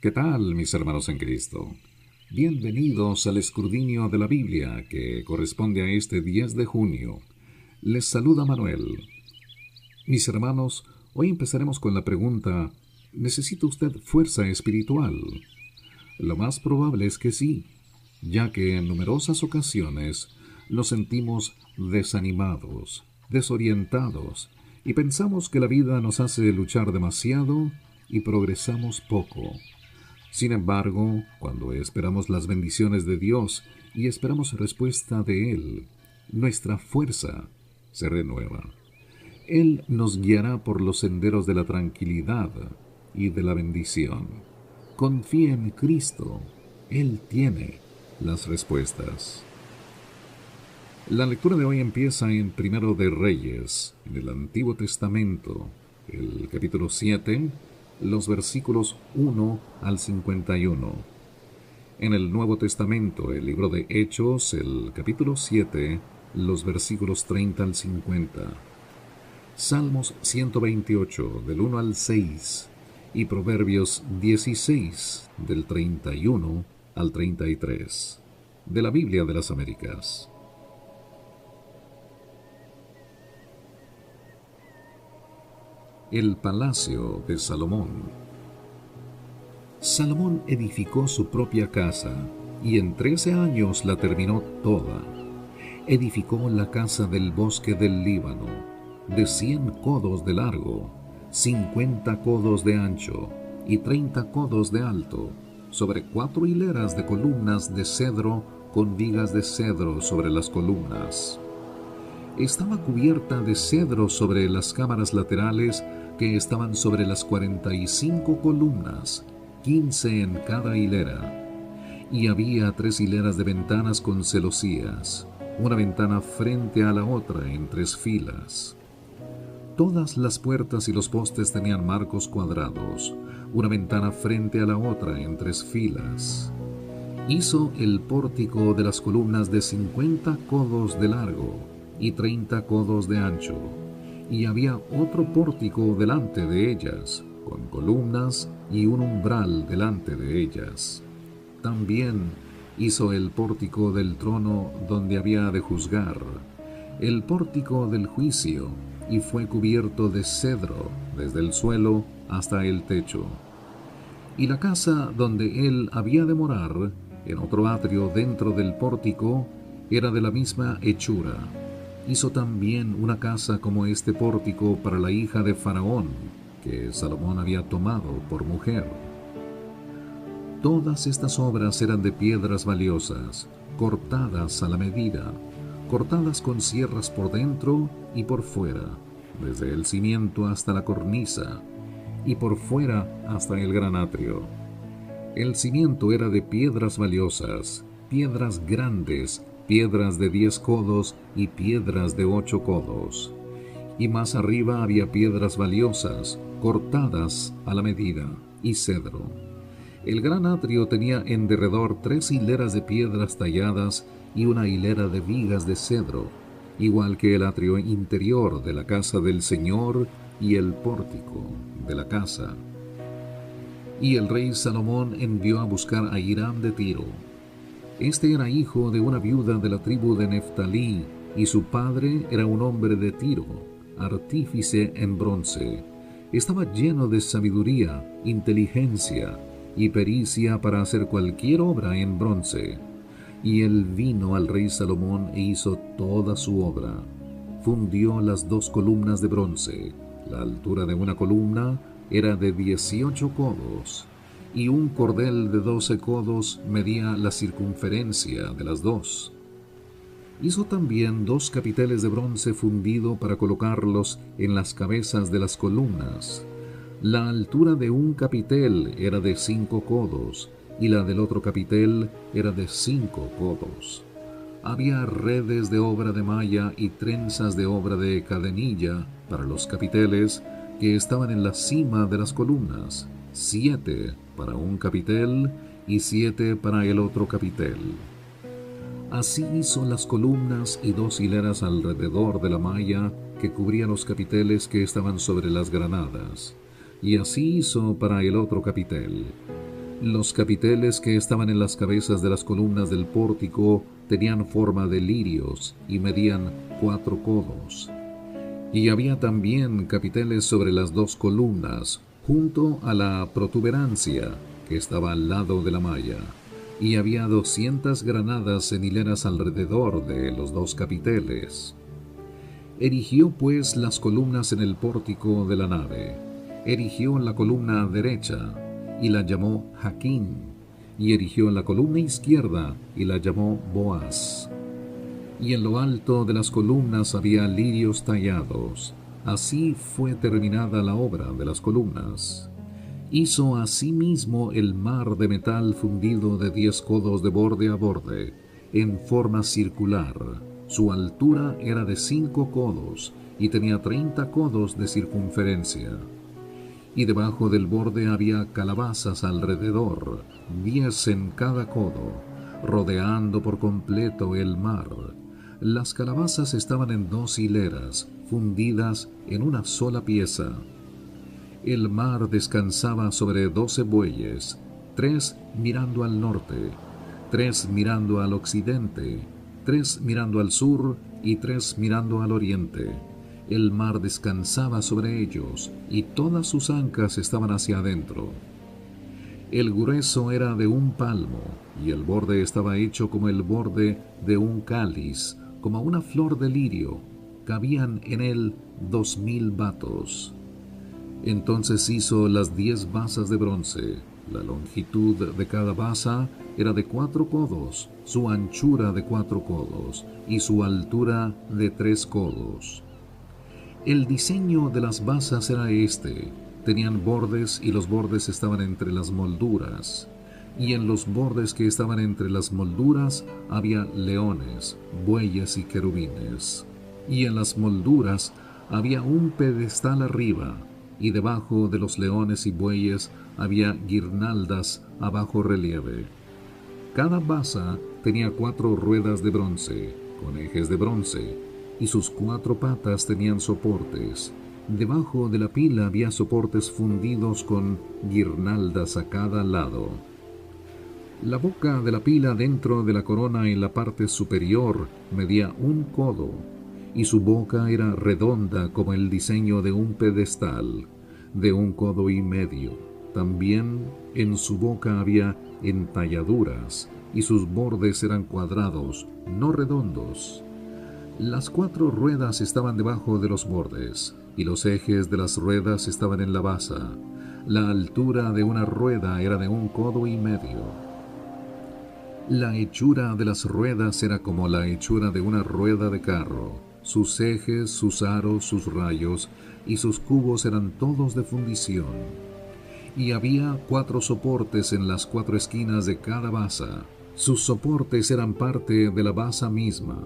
¿Qué tal, mis hermanos en Cristo? Bienvenidos al escrutinio de la Biblia que corresponde a este 10 de junio. Les saluda Manuel. Mis hermanos, hoy empezaremos con la pregunta: ¿necesita usted fuerza espiritual? Lo más probable es que sí, ya que en numerosas ocasiones nos sentimos desanimados, desorientados, y pensamos que la vida nos hace luchar demasiado y progresamos poco. Sin embargo, cuando esperamos las bendiciones de Dios y esperamos respuesta de Él, nuestra fuerza se renueva. Él nos guiará por los senderos de la tranquilidad y de la bendición. Confía en Cristo. Él tiene las respuestas. La lectura de hoy empieza en Primero de Reyes, en el Antiguo Testamento, el capítulo 7, los versículos 1 al 51. En el Nuevo Testamento, el libro de Hechos, el capítulo 7, los versículos 30 al 50. Salmos 128, del 1 al 6, y Proverbios 16, del 31 al 33, de la Biblia de las Américas. El palacio de Salomón. Salomón edificó su propia casa y en 13 años la terminó toda. Edificó la casa del bosque del Líbano, de 100 codos de largo, 50 codos de ancho y 30 codos de alto, sobre 4 hileras de columnas de cedro con vigas de cedro sobre las columnas. Estaba cubierta de cedro sobre las cámaras laterales que estaban sobre las 45 columnas, 15 en cada hilera. Y había 3 hileras de ventanas con celosías, una ventana frente a la otra en 3 filas. Todas las puertas y los postes tenían marcos cuadrados, una ventana frente a la otra en 3 filas. Hizo el pórtico de las columnas de 50 codos de largo y 30 codos de ancho, y había otro pórtico delante de ellas, con columnas y un umbral delante de ellas. También hizo el pórtico del trono donde había de juzgar, el pórtico del juicio, y fue cubierto de cedro desde el suelo hasta el techo. Y la casa donde él había de morar, en otro atrio dentro del pórtico, era de la misma hechura. Hizo también una casa como este pórtico para la hija de Faraón, que Salomón había tomado por mujer. Todas estas obras eran de piedras valiosas, cortadas a la medida, cortadas con sierras por dentro y por fuera, desde el cimiento hasta la cornisa, y por fuera hasta el gran atrio. El cimiento era de piedras valiosas, piedras grandes, piedras de 10 codos y piedras de 8 codos. Y más arriba había piedras valiosas, cortadas a la medida, y cedro. El gran atrio tenía en derredor 3 hileras de piedras talladas y una hilera de vigas de cedro, igual que el atrio interior de la casa del Señor y el pórtico de la casa. Y el rey Salomón envió a buscar a Hiram de Tiro. Este era hijo de una viuda de la tribu de Neftalí, y su padre era un hombre de Tiro, artífice en bronce. Estaba lleno de sabiduría, inteligencia y pericia para hacer cualquier obra en bronce. Y él vino al rey Salomón e hizo toda su obra. Fundió las 2 columnas de bronce. La altura de una columna era de 18 codos, y un cordel de 12 codos medía la circunferencia de las 2. Hizo también 2 capiteles de bronce fundido para colocarlos en las cabezas de las columnas. La altura de un capitel era de 5 codos, y la del otro capitel era de 5 codos. Había redes de obra de malla y trenzas de obra de cadenilla para los capiteles que estaban en la cima de las columnas, 7 para un capitel y 7 para el otro capitel. Así hizo las columnas y 2 hileras alrededor de la malla que cubría los capiteles que estaban sobre las granadas, y así hizo para el otro capitel. Los capiteles que estaban en las cabezas de las columnas del pórtico tenían forma de lirios y medían 4 codos. Y había también capiteles sobre las 2 columnas, junto a la protuberancia que estaba al lado de la malla, y había 200 granadas en hileras alrededor de los 2 capiteles. Erigió pues las columnas en el pórtico de la nave. Erigió la columna derecha y la llamó Jaquín, y erigió la columna izquierda y la llamó Boaz. Y en lo alto de las columnas había lirios tallados. Así fue terminada la obra de las columnas. Hizo asimismo el mar de metal fundido de 10 codos de borde a borde, en forma circular. Su altura era de 5 codos, y tenía 30 codos de circunferencia. Y debajo del borde había calabazas alrededor, 10 en cada codo, rodeando por completo el mar. Las calabazas estaban en 2 hileras, fundidas en una sola pieza. El mar descansaba sobre 12 bueyes, 3 mirando al norte, 3 mirando al occidente, 3 mirando al sur y 3 mirando al oriente. El mar descansaba sobre ellos, y todas sus ancas estaban hacia adentro. El grueso era de 1 palmo, y el borde estaba hecho como el borde de un cáliz, como una flor de lirio. Cabían en él 2000 batos. Entonces hizo las 10 basas de bronce. La longitud de cada basa era de 4 codos, su anchura de 4 codos, y su altura de 3 codos. El diseño de las basas era este. Tenían bordes, y los bordes estaban entre las molduras. Y en los bordes que estaban entre las molduras había leones, bueyes y querubines. Y en las molduras había un pedestal arriba, y debajo de los leones y bueyes había guirnaldas a bajo relieve. Cada basa tenía 4 ruedas de bronce, con ejes de bronce, y sus 4 patas tenían soportes. Debajo de la pila había soportes fundidos con guirnaldas a cada lado. La boca de la pila dentro de la corona en la parte superior medía 1 codo, y su boca era redonda como el diseño de un pedestal, de 1 codo y medio. También en su boca había entalladuras, y sus bordes eran cuadrados, no redondos. Las 4 ruedas estaban debajo de los bordes, y los ejes de las ruedas estaban en la basa. La altura de una rueda era de 1 codo y medio. La hechura de las ruedas era como la hechura de una rueda de carro. Sus ejes, sus aros, sus rayos y sus cubos eran todos de fundición. Y había 4 soportes en las 4 esquinas de cada basa. Sus soportes eran parte de la basa misma.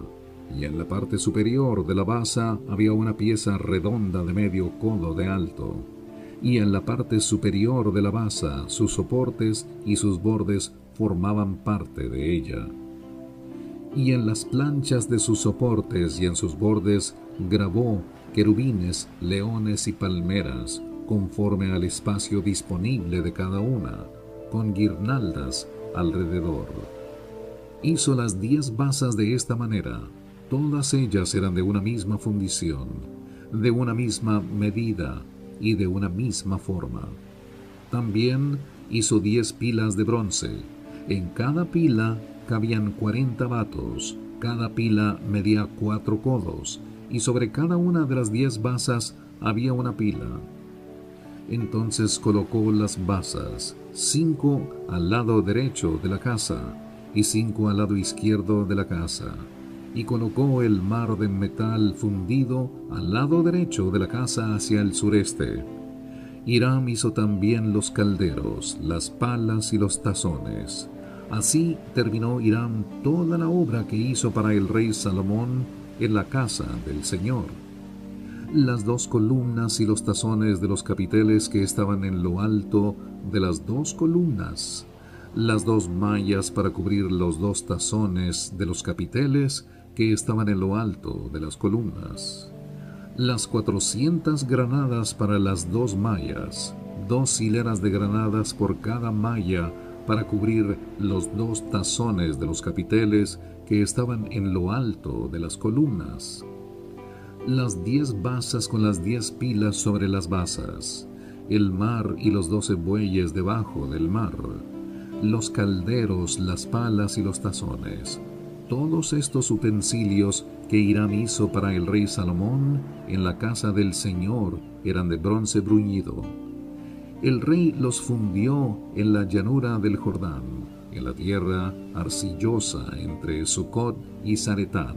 Y en la parte superior de la basa había una pieza redonda de medio codo de alto. Y en la parte superior de la basa, sus soportes y sus bordes formaban parte de ella. Y en las planchas de sus soportes y en sus bordes grabó querubines, leones y palmeras, conforme al espacio disponible de cada una, con guirnaldas alrededor. Hizo las 10 basas de esta manera. Todas ellas eran de una misma fundición, de una misma medida y de una misma forma. También hizo 10 pilas de bronce. En cada pila cabían 40 batos. Cada pila medía 4 codos, y sobre cada una de las 10 basas había una pila. Entonces colocó las basas, 5 al lado derecho de la casa y 5 al lado izquierdo de la casa. Y colocó el mar de metal fundido al lado derecho de la casa hacia el sureste. Hiram hizo también los calderos, las palas y los tazones. Así terminó Hiram toda la obra que hizo para el rey Salomón en la casa del Señor. Las 2 columnas y los tazones de los capiteles que estaban en lo alto de las 2 columnas. Las 2 mallas para cubrir los 2 tazones de los capiteles que estaban en lo alto de las columnas. Las 400 granadas para las 2 mallas, 2 hileras de granadas por cada malla para cubrir los 2 tazones de los capiteles que estaban en lo alto de las columnas, las 10 basas con las 10 pilas sobre las basas, el mar y los 12 bueyes debajo del mar, los calderos, las palas y los tazones. Todos estos utensilios que Hiram hizo para el rey Salomón en la casa del Señor eran de bronce bruñido. El rey los fundió en la llanura del Jordán, en la tierra arcillosa entre Sucot y Zaretán.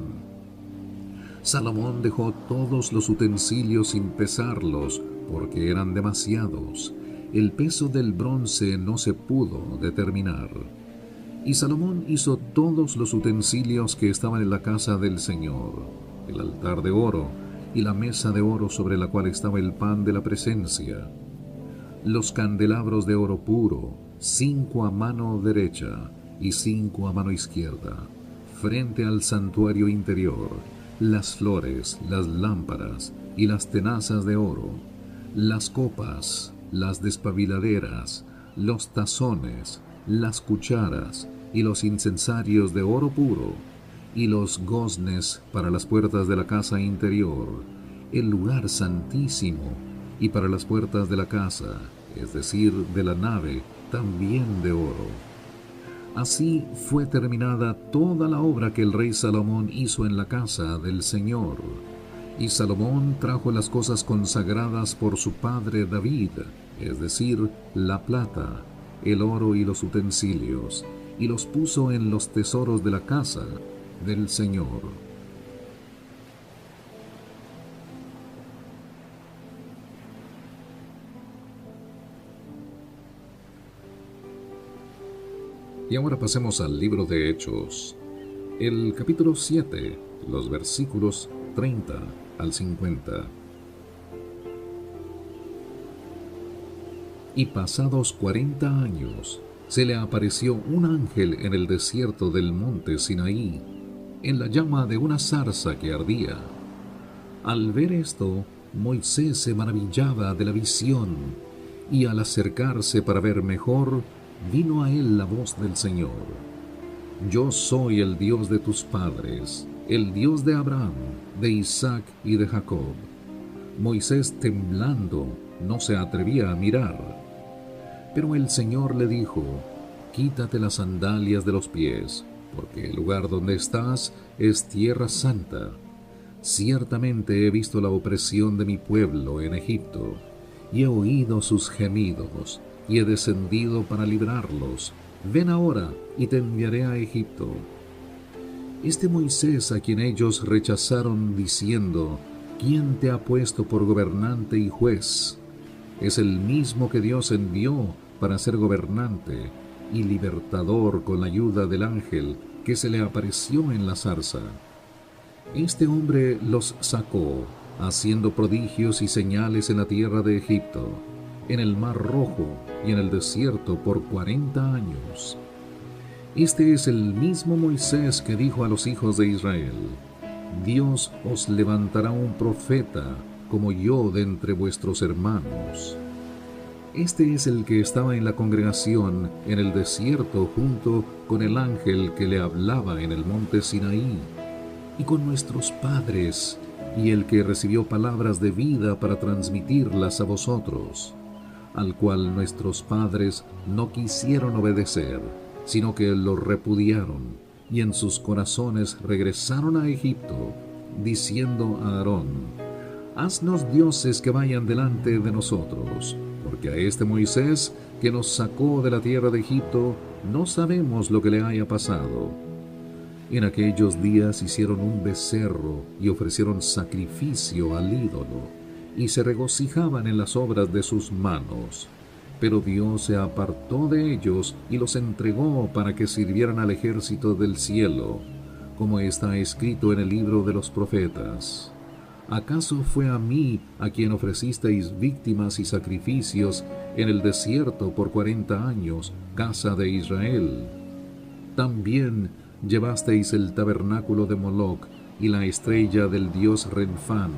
Salomón dejó todos los utensilios sin pesarlos, porque eran demasiados. El peso del bronce no se pudo determinar. Y Salomón hizo todos los utensilios que estaban en la casa del Señor, el altar de oro y la mesa de oro sobre la cual estaba el pan de la presencia, los candelabros de oro puro, 5 a mano derecha y 5 a mano izquierda, frente al santuario interior, las flores, las lámparas y las tenazas de oro, las copas, las despabiladeras, los tazones, las cucharas y los incensarios de oro puro, y los goznes para las puertas de la casa interior, el lugar santísimo, y para las puertas de la casa, es decir, de la nave, también de oro. Así fue terminada toda la obra que el rey Salomón hizo en la casa del Señor. Y Salomón trajo las cosas consagradas por su padre David, es decir, la plata, el oro y los utensilios, y los puso en los tesoros de la casa del Señor. Y ahora pasemos al libro de Hechos, el capítulo 7, los versículos 30 al 50. Y pasados 40 años, se le apareció un ángel en el desierto del monte Sinaí, en la llama de una zarza que ardía. Al ver esto, Moisés se maravillaba de la visión, y al acercarse para ver mejor, vino a él la voz del Señor: Yo soy el Dios de tus padres, el Dios de Abraham, de Isaac y de Jacob. Moisés, temblando, no se atrevía a mirar. Pero el Señor le dijo: Quítate las sandalias de los pies, porque el lugar donde estás es tierra santa. Ciertamente he visto la opresión de mi pueblo en Egipto, y he oído sus gemidos, y he descendido para librarlos. Ven ahora, y te enviaré a Egipto. Este Moisés a quien ellos rechazaron diciendo: ¿Quién te ha puesto por gobernante y juez? Es el mismo que Dios envió para ser gobernante y libertador con la ayuda del ángel que se le apareció en la zarza. Este hombre los sacó, haciendo prodigios y señales en la tierra de Egipto, en el mar Rojo y en el desierto por 40 años. Este es el mismo Moisés que dijo a los hijos de Israel: Dios os levantará un profeta como yo de entre vuestros hermanos. Este es el que estaba en la congregación en el desierto junto con el ángel que le hablaba en el monte Sinaí, y con nuestros padres, y el que recibió palabras de vida para transmitirlas a vosotros, al cual nuestros padres no quisieron obedecer, sino que lo repudiaron, y en sus corazones regresaron a Egipto, diciendo a Aarón: Haznos dioses que vayan delante de nosotros, porque a este Moisés que nos sacó de la tierra de Egipto no sabemos lo que le haya pasado. En aquellos días hicieron un becerro y ofrecieron sacrificio al ídolo, y se regocijaban en las obras de sus manos. Pero Dios se apartó de ellos y los entregó para que sirvieran al ejército del cielo, como está escrito en el libro de los profetas: ¿Acaso fue a mí a quien ofrecisteis víctimas y sacrificios en el desierto por 40 años, casa de Israel? También llevasteis el tabernáculo de Moloc y la estrella del dios Renfán,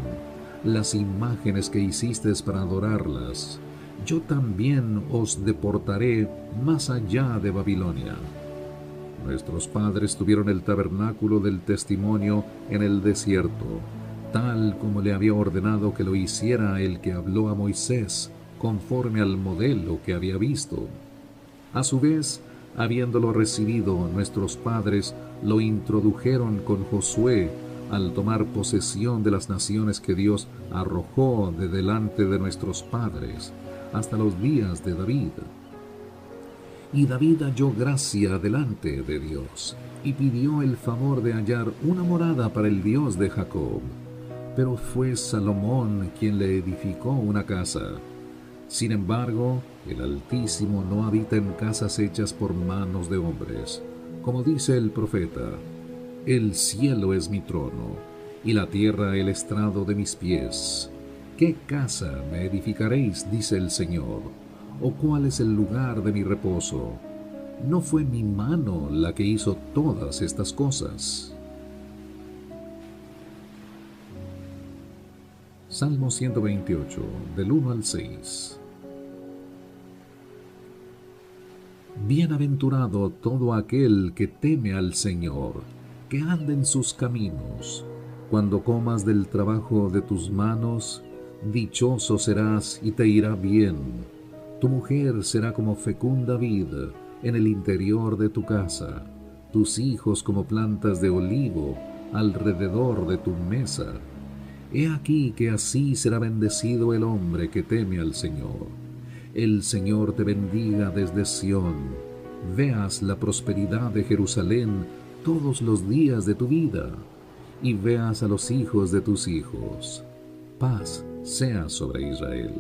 las imágenes que hicisteis para adorarlas, yo también os deportaré más allá de Babilonia. Nuestros padres tuvieron el tabernáculo del testimonio en el desierto, tal como le había ordenado que lo hiciera el que habló a Moisés, conforme al modelo que había visto. A su vez, habiéndolo recibido, nuestros padres lo introdujeron con Josué al tomar posesión de las naciones que Dios arrojó de delante de nuestros padres, hasta los días de David. Y David halló gracia delante de Dios, y pidió el favor de hallar una morada para el Dios de Jacob. Pero fue Salomón quien le edificó una casa. Sin embargo, el Altísimo no habita en casas hechas por manos de hombres. Como dice el profeta, el cielo es mi trono, y la tierra el estrado de mis pies. ¿Qué casa me edificaréis? Dice el Señor. ¿O cuál es el lugar de mi reposo? ¿No fue mi mano la que hizo todas estas cosas? Salmo 128, del 1 al 6. Bienaventurado todo aquel que teme al Señor, que anda en sus caminos. Cuando comas del trabajo de tus manos, dichoso serás y te irá bien. Tu mujer será como fecunda vid en el interior de tu casa, tus hijos como plantas de olivo alrededor de tu mesa. He aquí que así será bendecido el hombre que teme al Señor. El Señor te bendiga desde Sión. Veas la prosperidad de Jerusalén todos los días de tu vida, y veas a los hijos de tus hijos. Paz sea sobre Israel.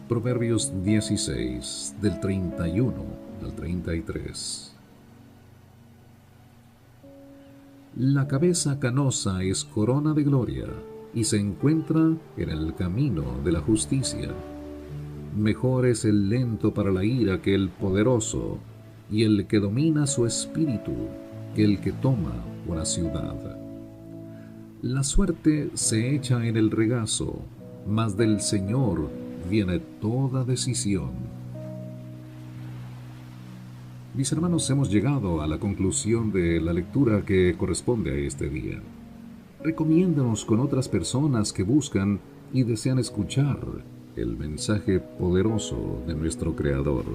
Proverbios 16, del 31 al 33. La cabeza canosa es corona de gloria, y se encuentra en el camino de la justicia. Mejor es el lento para la ira que el poderoso, y el que domina su espíritu que el que toma una ciudad. La suerte se echa en el regazo, mas del Señor viene toda decisión. Mis hermanos, hemos llegado a la conclusión de la lectura que corresponde a este día. Recomiéndanos con otras personas que buscan y desean escuchar el mensaje poderoso de nuestro Creador.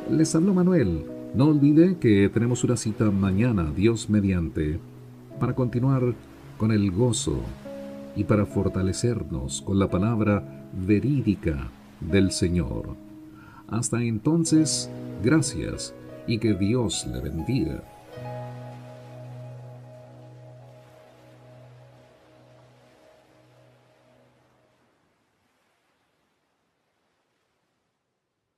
Les habló Manuel. No olvide que tenemos una cita mañana, Dios mediante, para continuar con el gozo y para fortalecernos con la palabra verídica del Señor. Hasta entonces, gracias y que Dios le bendiga.